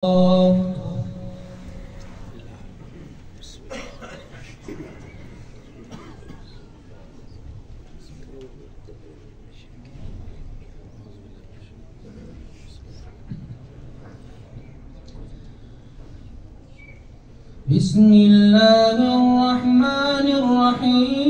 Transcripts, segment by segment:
بسم الله الرحمن الرحيم.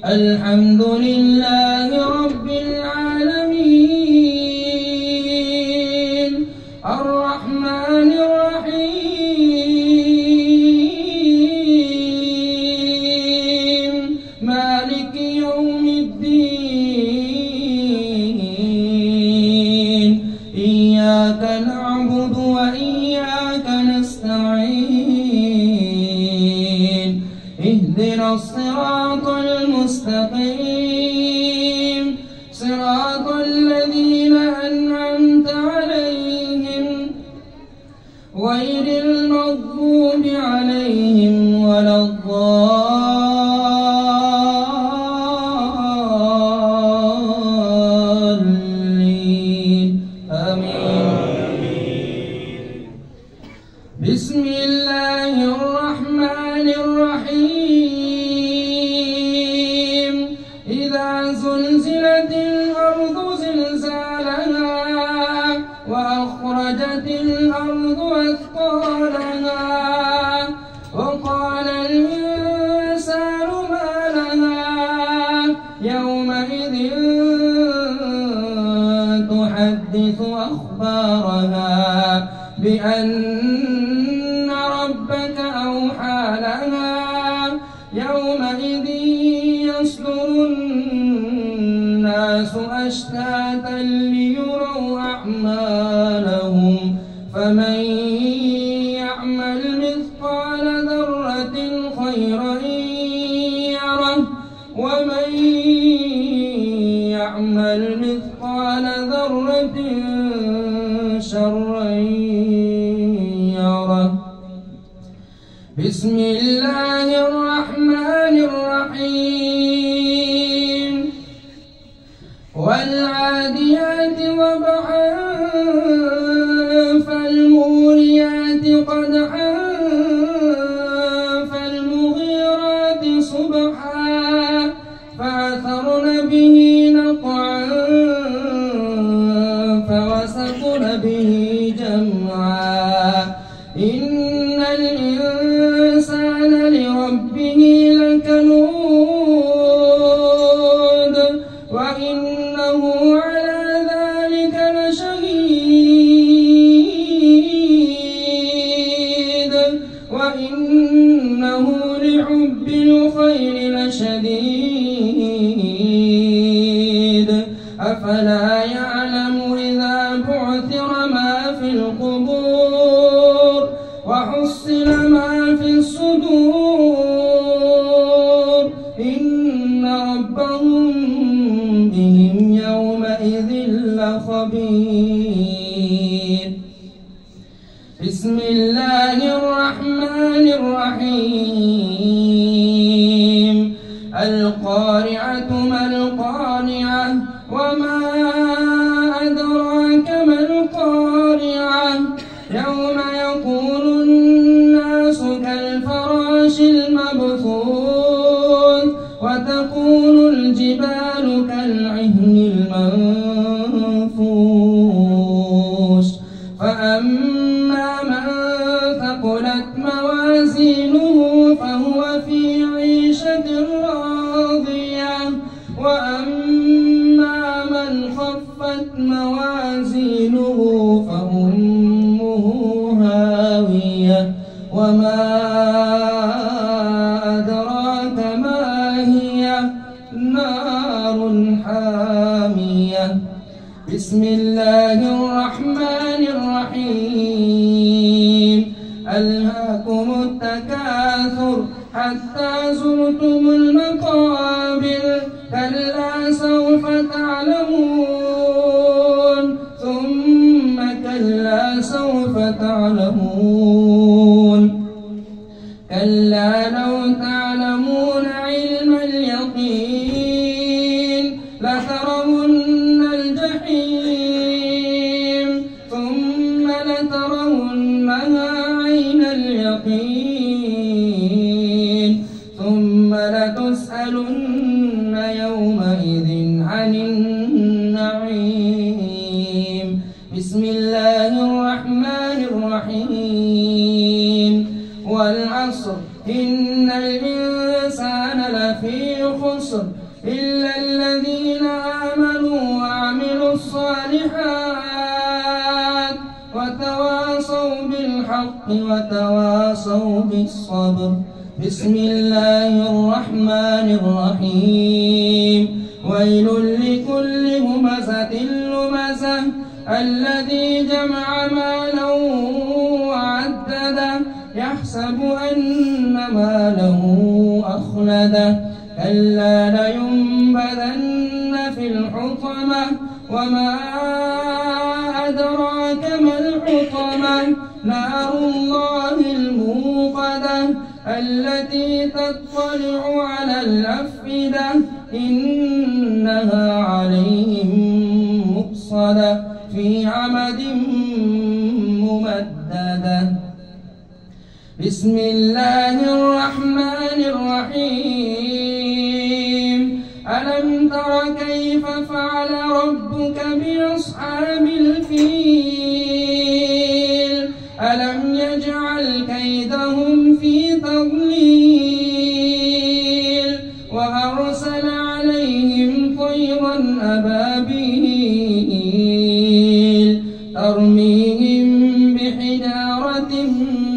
الحمد لله رب العالمين الرحمن الرحيم مالك يوم الدين. إياك نعبد وإياك نستعين. اهدنا الصراط المستقيم صراط الذين أنعمت عليهم غير المغضوب عليهم ولا الضالين. آمين. بسم الله الرحمن الرحيم. إذا زلزلت الأرض زلزالها وأخرجت الأرض أثقالها وقال الإنسان ما لها يومئذ تحدث أخبارها بأن ربك أوحى لها يومئذ يصدر الناس أشتاتا ليروا أعمالهم فمن يعمل مثقال ذرة خيرا يره ومن يعمل مثقال ذرة شرا يره. بسم الله الرحمن الرحيم. والعاديات ضبحا فالموريات قدحا فالمغيرات صبحا فأثرن به نقعا فوسطن به جمعا. إن الإنسان لربه لكنود وإنه على ذلك لشهيد وإنه لحب الخير لشديد. أفلا يعلم إذا بعثر ما في القبور وحصل ما في الصدور إن ربهم بهم يومئذ لخبير. بسم الله الرحمن الرحيم. القارعة ما القارعة وما أدراك ما القارعة يوم يكون الناس كالفراش المبثوث وتكون الجبال كالعهن المنفوش. فأما من ثقلت موازينه فهو في عيشة راضية وأما من خفت موازينه فأمه هاوية وما أدراك ما هي نار حامية. بسم الله الرحمن الرحيم. ألهاكم التكاثر حتى زرتم المقابر كلا سوف تعلمون ثم كلا سوف تعلمون كلا لو تعلمون علم اليقين لترون الجحيم اليقين ثم لتسألن يومئذ عن النعيم. بسم الله الرحمن الرحيم. والعصر إن الإنسان لفي خسر إلا الذين آمنوا وعملوا الصالحات وتواصوا بالحق وتواصوا بالصبر. بسم الله الرحمن الرحيم. ويل لكل همزة لمزة الذي جمع مالا وعدده يحسب أن ماله أخلده كلا لينبذن في الحطمة وما أدراك ما الحطمة نار الله الموقدة التي تطلع على الأفئدة إنها عليهم مؤصدة في عمد ممددة. بسم الله الرحمن الرحيم. ألم تر كيف فعل ربك بأصحاب الفيل ألم يجعل كيدهم في تضليل وأرسل عليهم طيرا أبابيل ترميهم بحجارة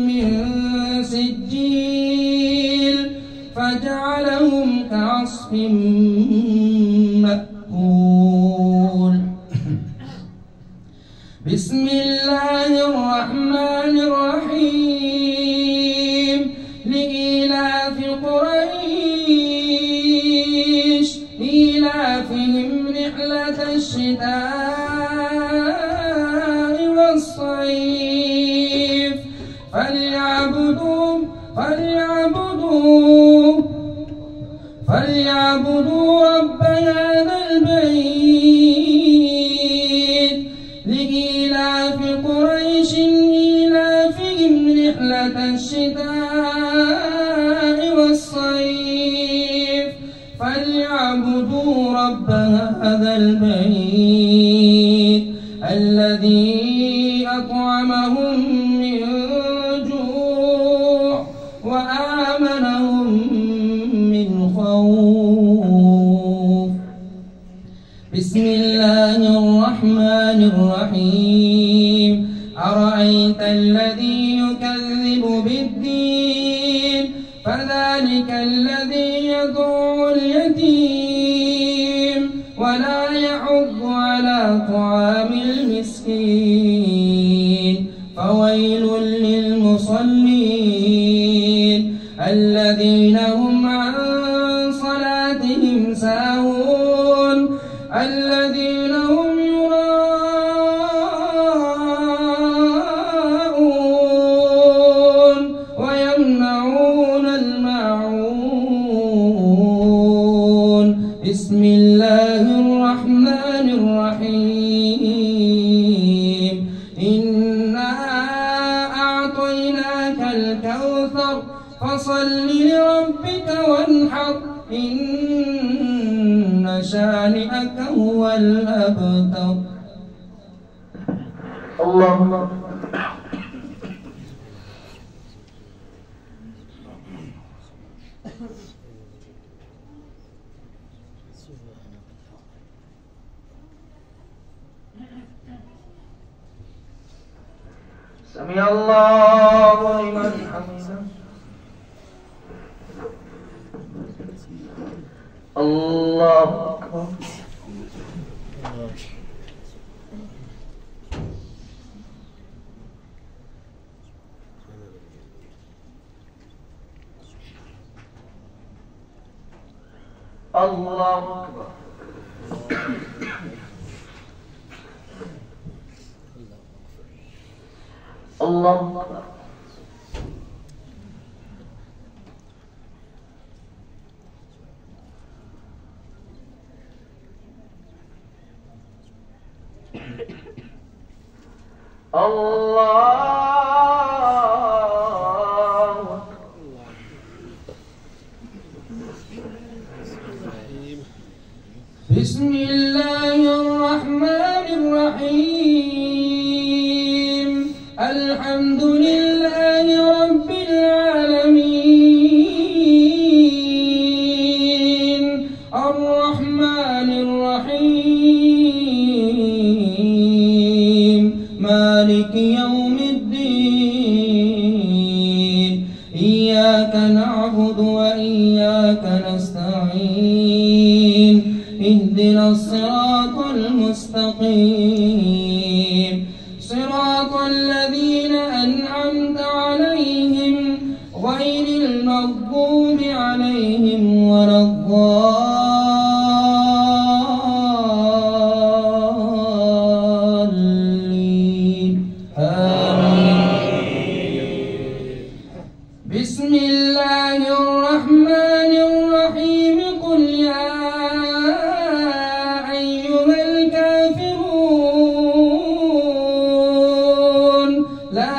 من سجيل فجعلهم كعصف مأكول. بسم الله الرحمن الرحيم. لإيلاف قريش إيلافهم رحلة الشتاء والصيف فليعبدوا رب هذا البيت. لإيلاف قريش إيلافهم رحلة الشتاء والصيف فليعبدوا رب هذا البيت الذي أطعمهم من جوع وآمنهم من خوف. بسم الله الرحمن الرحيم. أرأيت الذي يكذب بالدين فذلك الذي يدعو اليتيم ولا يحض على طعام المسكين فويل للمصلين الذين هم عن صلاتهم ساهون الذين هم يراءون ويمنعون الماعون. بسم الله الرحمن الرحيم. إنا أعطيناك الكوثر فصل لربك وانحر إن شانئك هو الأبتر. اللهم سمع الله لمن حمده. الله أكبر. الله أكبر. الله أكبر. الله بسم الله الرحمن الرحيم الحمد لله رب العالمين الرحمن الرحيم مالك يوم الدين إياك نعبد وإياك نستعين اهدنا الصراط المستقيم صراط الذين أنعمت عليهم غير المغضوب عليهم ولا الضالين آمين. بسم الله الرحمن الرحيم قل يا أيها الكافرون لا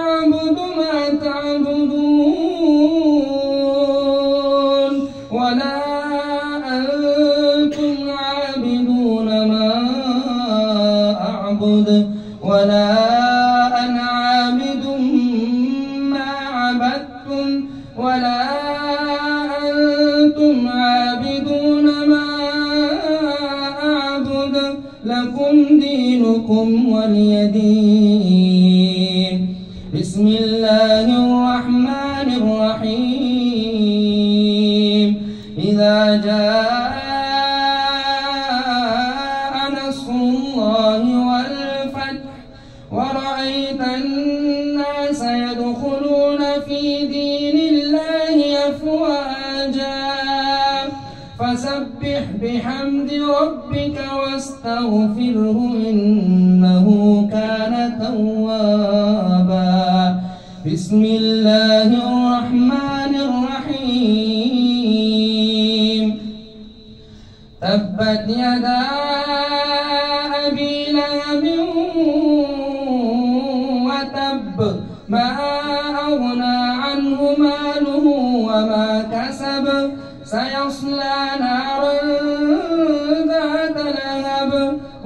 أعبد ما تعبدون ولا أنتم عابدون ما أعبد ولا أنا عابد ما عبدتم ولا أنتم عابدون ما أعبد لكم دينكم ولي دين. بسم الله الرحمن الرحيم إذا جاء نصر الله والفتح ورأيت الناس يدخلون في دين الله أفواجا فسبح بحمد ربك واستغفره إنه كان توابا. بسم الله الرحمن الرحيم تبت يدا أبي لهب وتب ما أغنى عنه ماله وما كسب سيصلى نارا ذات لهب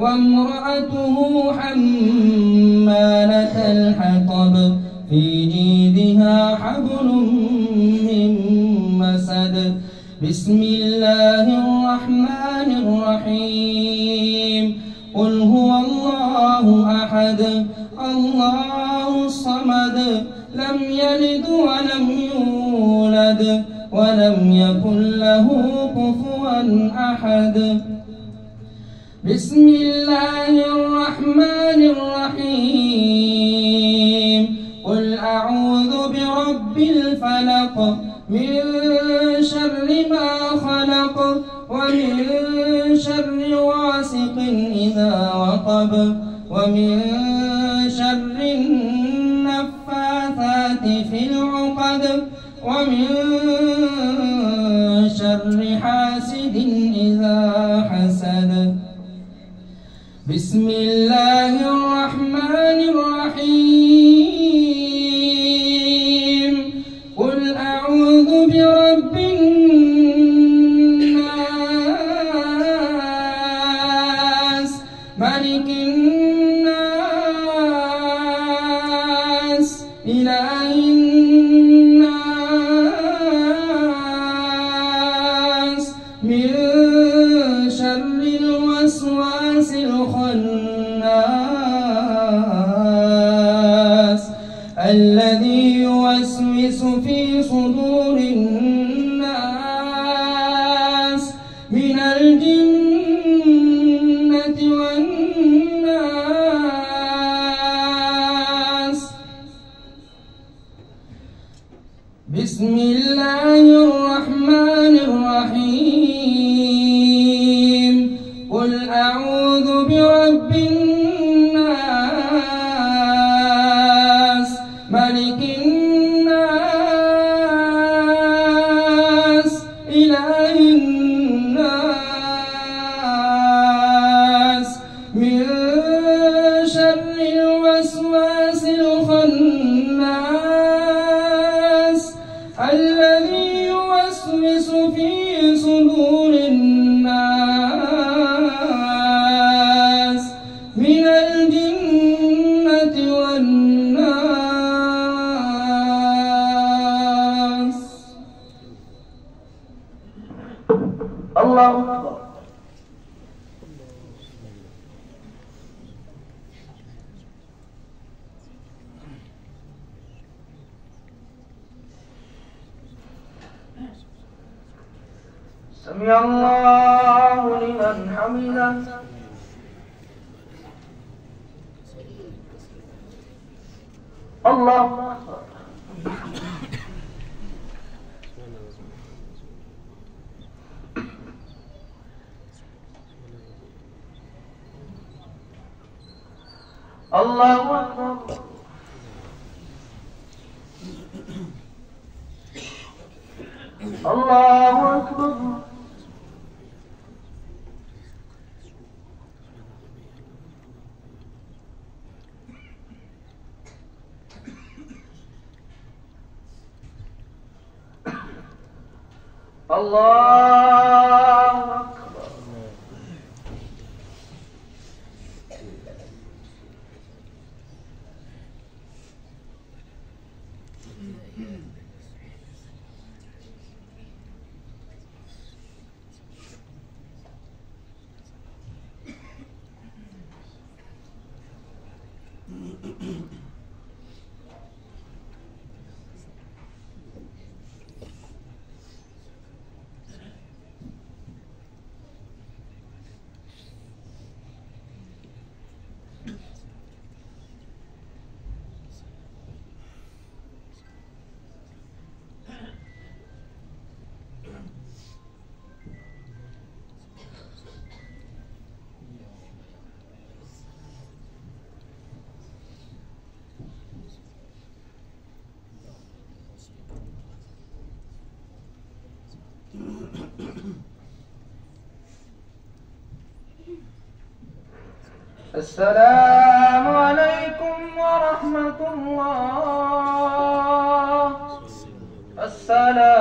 وامرأته حمالة الحطب في جيدها حبل من مسد. بسم الله الرحمن الرحيم قل هو الله أحد الله الصمد لم يلد ولم يولد ولم يكن له كفوا أحد. بسم الله الرحمن الرحيم قل أعوذ برب الفلق من شر ما خلق ومن شر غاسق إذا وقب ومن شر النفاثات في العقد ومن شر حاسد إذا حسد. بسم الله الرحمن الرحيم قل أعوذ برب الناس ملك الناس إله الناس من شر الوسواس الخناس الذي يوسوس في صدور الناس من الجنة والناس. بسم الله الرحمن الرحيم قل أعوذ برب الناس ملك الناس إله الناس من شر الوسواس الخناس الذي يوسوس في صدور الناس سمع الله لمن حمده. الله أكبر. الله أكبر. الله أكبر. الله أكبر. السلام عليكم ورحمة الله. السلام